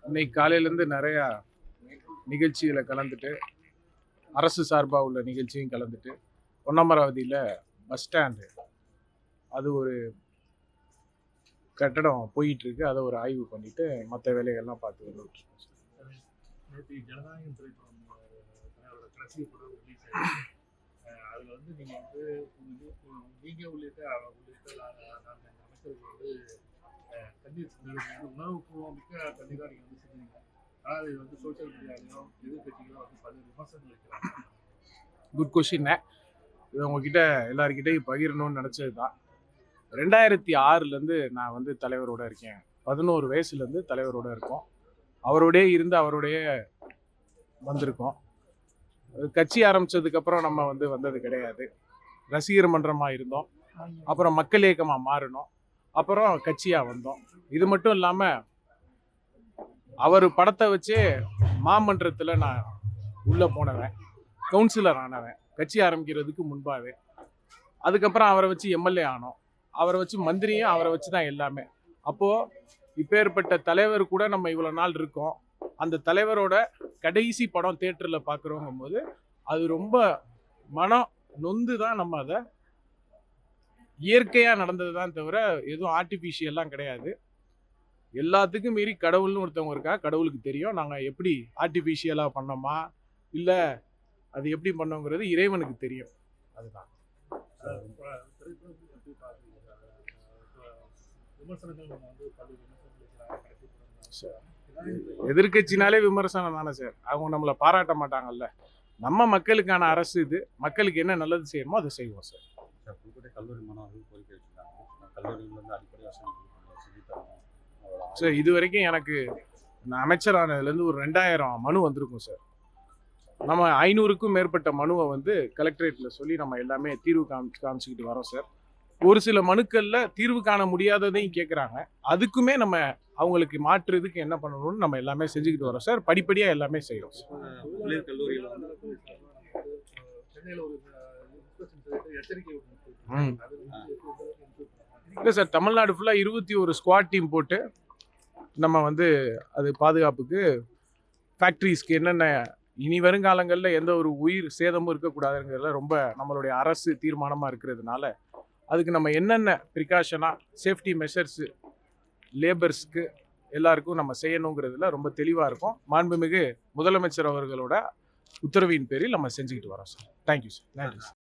இன்னைக்கு காலையிலேருந்து நிறையா நிகழ்ச்சிகளை கலந்துட்டு, அரசு சார்பாக உள்ள நிகழ்ச்சியும் கலந்துட்டு, பொன்னமராவதியில் பஸ் ஸ்டாண்டு அது ஒரு கட்டடம் போயிட்டுருக்கு. அதை ஒரு ஆய்வு பண்ணிவிட்டு மற்ற வேலைகள்லாம் பார்த்து வந்துட்டுருக்கோம். நேற்று ஜனநாயகம் திரைப்படம் தன்னோட கடைசி படம் ரிலீஸ் ஆயிடுச்சு. அதில் வந்து நீங்கள் உள்ளிட்ட அமைச்சர்கள் வந்து கண்ணீர் உணவுபூர்வம் மிக்க கண்ணீராக நீங்கள் வந்து செஞ்சீங்க. ஆனால் இது வந்து சோசியல் மீடியாலையும் எதிர்கட்சிகளும் வந்து பல்வேறு விமர்சனங்கள் வைக்கிறாங்க. Good question. இது உங்ககிட்ட எல்லாருக்கிட்டையும் பகிரணும்னு நினச்சது தான். 2006லேருந்து நான் வந்து தலைவரோடு இருக்கேன். 11 வயசுலேருந்து தலைவரோடு இருக்கோம். அவரோடே இருந்து அவரோடைய வந்திருக்கோம். கட்சி ஆரம்பித்ததுக்கப்புறம் நம்ம வந்து வந்தது கிடையாது. ரசிகர் மன்றமாக இருந்தோம், அப்புறம் மக்கள் இயக்கமாக மாறினோம், அப்புறம் கட்சியாக வந்தோம். இது மட்டும் இல்லாமல் அவர் படத்தை வச்சே மாமன்றத்தில் நான் உள்ளே போனவன், கவுன்சிலர் ஆனவன் கட்சி ஆரம்பிக்கிறதுக்கு முன்பாகவே. அதுக்கப்புறம் அவரை வச்சு எம்எல்ஏ ஆனோம், அவரை வச்சு மந்திரியும் அவரை வச்சு தான் எல்லாமே. அப்போது இப்பேற்பட்ட தலைவர் கூட நம்ம இவ்வளோ நாள் இருக்கோம். அந்த தலைவரோட கடைசி படம் தியேட்டரில் பார்க்குறோங்கும் போது அது ரொம்ப மனம் நொந்து தான் நம்ம அதை இயற்கையாக நடந்தது தான் தவிர எதுவும் ஆர்டிஃபிஷியல்லாம் கிடையாது. எல்லாத்துக்கும் மீறி கடவுள்னு ஒருத்தவங்க இருக்கா, கடவுளுக்கு தெரியும். நாங்கள் எப்படி ஆர்டிஃபிஷியலாக பண்ணோமா இல்லை அது எப்படி பண்ணோங்கிறது இறைவனுக்கு தெரியும். அதுதான் எதிர்கட்சினாலே விமர்சனம் தானே சார். அவங்க நம்மளை பாராட்ட மாட்டாங்கல்ல. நம்ம மக்களுக்கான அரசு இது, மக்களுக்கு என்ன நல்லது செய்யணுமோ அதை செய்வோம் சார். கல்லூரி மாணவர்கள் கோரிக்கை வச்சுருக்காங்க. கல்லூரியில் வந்து அடிப்படை வசதி செஞ்சு தரணும் சார். இது வரைக்கும் எனக்கு நான் அமைச்சரானதுலேருந்து ஒரு 2000 மனு வந்திருக்கும் சார். நம்ம 500க்கும் மேற்பட்ட மனுவை வந்து கலெக்டரேட்டில் சொல்லி நம்ம எல்லாமே தீர்வு காமிச்சிக்கிட்டு வரோம் சார். ஒரு சில மனுக்களில் தீர்வு காண முடியாததையும் கேட்குறாங்க. அதுக்குமே நம்ம அவங்களுக்கு மாற்றுறதுக்கு என்ன பண்ணணும்னு நம்ம எல்லாமே செஞ்சுக்கிட்டு வரோம் சார். படிப்படியாக எல்லாமே செய்கிறோம் சார். கல்லூரியில் வந்து இல்லை சார், தமிழ்நாடு ஃபுல்லாக 21 ஸ்குவாட் டீம் போட்டு நம்ம வந்து அது பாதுகாப்புக்கு ஃபேக்ட்ரிஸ்க்கு என்னென்ன இனி வருங்காலங்களில் எந்த ஒரு உயிர் சேதமும் இருக்கக்கூடாதுங்கிறதுல ரொம்ப நம்மளுடைய அரசு தீர்மானமாக இருக்கிறதுனால அதுக்கு நம்ம என்னென்ன ப்ரிகாஷனாக சேஃப்டி மெஷர்ஸு லேபர்ஸ்க்கு எல்லாருக்கும் நம்ம செய்யணுங்கிறதுல ரொம்ப தெளிவாக இருக்கும். மாண்புமிகு முதலமைச்சர் அவர்களோட உத்தரவின் பேரில் நம்ம செஞ்சுக்கிட்டு வரோம் சார். Thank you sir. நன்றி சார்.